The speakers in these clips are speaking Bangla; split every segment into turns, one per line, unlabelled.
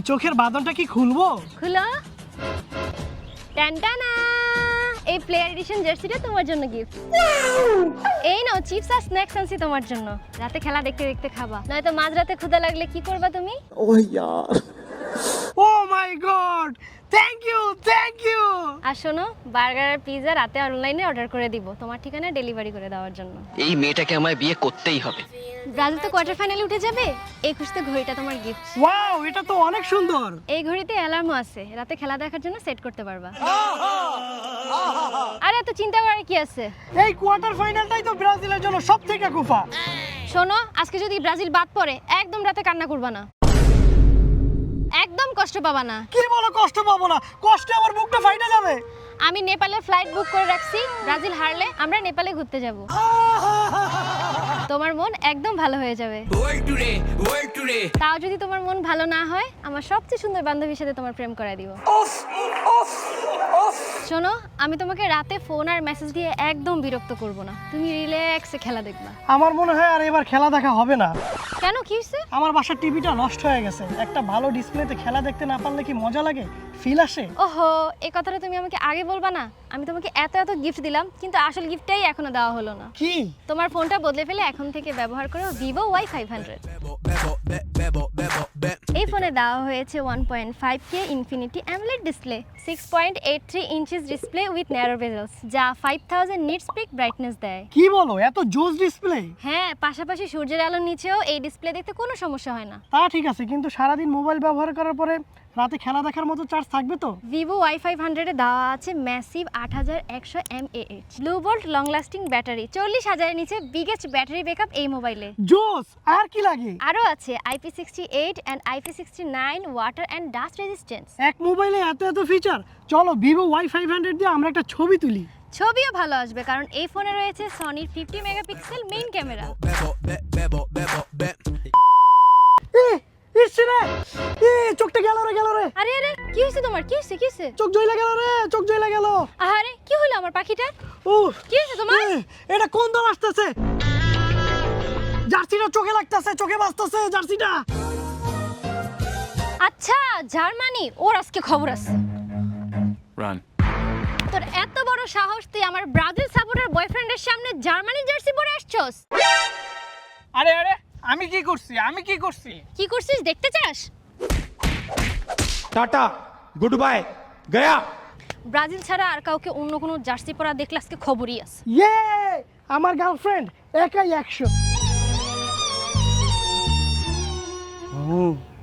চোখের বাঁধনটা কি খুলবো?
খুলো। টানটানা, এই প্লেয়ার এডিশন জার্সিটা তোমার জন্য গিফট। এই নাও চিপস আর স্ন্যাক্স আনছি তোমার জন্য। রাতে খেলা দেখতে দেখতে খাবা, নয়তো মাঝরাতে ক্ষুধা লাগলে কি করবা তুমি?
ওহ ইয়ার,
ও মাই গড, থ্যাংক ইউ।
আর শোনো, বার্গার আর পিৎজা রাতে অনলাইনে অর্ডার করে দিব তোমার ঠিকানায় ডেলিভারি করে দেওয়ার জন্য।
এই মেয়েটাকে আমায় বিয়ে করতেই হবে।
ব্রাজিল তো কোয়ার্টার ফাইনালে উঠে যাবে, এই খুশিতে ঘড়িটা তোমার গিফট।
ওয়াও, এটা তো অনেক সুন্দর।
এই ঘড়িতে অ্যালার্মও আছে, রাতে খেলা দেখার জন্য সেট করতে পারবা। আরে এত চিন্তা করার কি আছে?
এই কোয়ার্টার ফাইনালটাই তো ব্রাজিলের জন্য সবথেকে কুফা।
শোনো, আজকে যদি ব্রাজিল বাদ পড়ে একদম রাতে কান্না করবা না, একদম কষ্ট পাবা না।
কি বলো কষ্ট পাবো না? কষ্টে আমার বুকটা ফাইটে যাবে।
আমি নেপালে ফ্লাইট বুক করে রাখছি, ব্রাজিল হারলে আমরা নেপালে ঘুরতে যাব। তোমার মন একদম ভালো হয়ে যাবে। তাও যদি তোমার মন ভালো না হয়, আমার সবচেয়ে সুন্দর বান্ধবীর সাথে তোমার প্রেম করায় দিব। শোনো, আমি তোমাকে রাতে ফোন আর মেসেজ দিয়ে একদম বিরক্ত করব না, তুমি রিল্যাক্সে খেলা দেখবা।
আমার মনে হয় আর এবার খেলা দেখা হবে না।
কেন, কি হয়েছে?
আমার বাসার টিভিটা নষ্ট হয়ে গেছে। একটা ভালো ডিসপ্লেতে খেলা দেখতে না পারলে কি মজা লাগে, ফিল আসে?
ওহো, এই কথাটা তুমি আমাকে আগে বলবা না? আমি তোমাকে এত এত গিফট দিলাম, কিন্তু আসল গিফটটাই এখনো দেওয়া হলো না।
কি?
তোমার ফোনটা বদলে ফেলে এখন থেকে ব্যবহার করো Vivo Y500। এই ফোনে দেওয়া হয়েছে 1.5K infinity AMOLED display, 6.83 inches display with narrow বেজেলস, যা 5000 নিটস পিক ব্রাইটনেস দেয়।
কি বলো, এত জোস ডিসপ্লে?
হ্যাঁ, পাশাপাশি সূর্যের আলোর নিচেও এই ডিসপ্লে দেখতে কোনো সমস্যা হয় না।
তা ঠিক আছে, কিন্তু সারাদিন মোবাইল ব্যবহার করার পরে রাতে খেলা দেখার মতো চার্জ থাকবে তো?
Vivo Y500 এ দেওয়া আছে massive 8100 mAh blue volt long lasting battery, 40,000 এর নিচে বিগেস্ট ব্যাটারি ব্যাকআপ এই মোবাইলে।
জোস! আর কি লাগে?
আরও আছে IP68 and IP69 water and dust resistance.
এক মোবাইলে এত এত ফিচার। চলো Vivo Y500 দিয়ে আমরা একটা ছবি তুলি।
ছবিও ভালো আসবে, কারণ এই ফোনে রয়েছে সনির 50 মেগাপিক্সেল মেইন ক্যামেরা।
চোখটা গেল রে।
আরে আরে, কি হয়েছে তোমার? কি হয়েছে?
চোখ জ্বলে গেল রে, চোখ জ্বলে গেল।
আরে কি হলো আমার পাখিটা?
উফ,
কি হয়েছে তোমার?
এটা কোন দল আসতেছে? জার্সিটা চোখে লাগতেছে, চোখে বাজতেছে জার্সিটা।
আচ্ছা, জার্মানি, ওর আজকে খবর আছে।
রান।
তোর এত বড় সাহস, তুই আমার ব্রাজিল সাপোর্টার বয়ফ্রেন্ডের সামনে জার্মানি জার্সি পরে আসছস?
আরে আমি কি করছি?
কি করছিস দেখতে চাস?
Tata, good bye, Gaya.
Brazil ছাড়া আর কাউকে অন্য কোনো জার্সি পরা দেখলে আজকে খবরই আছে।
ইয়ে, আমার গার্লফ্রেন্ড একাই 100।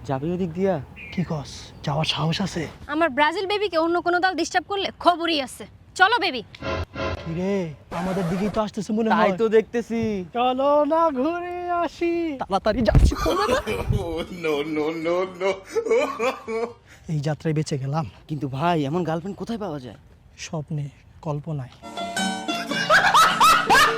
যাবে ওদিক দিয়া?
কি কস, যাওয়ার সাহস আছে?
আমার ব্রাজিল বেবিকে অন্য কোনো দল ডিস্টার্ব করলে খবরই আছে। চলো বেবি।
কি রে, আমাদের দিকেই তো আসতেছে মনে
তাই
হয়।
তো দেখতেছি।
চলো না ঘুরে আসি, তাড়াতাড়ি যাচ্ছি। এই যাত্রায় বেঁচে গেলাম,
কিন্তু ভাই, এমন গার্লফ্রেন্ড কোথায় পাওয়া যায়?
স্বপ্নে, কল্পনায়।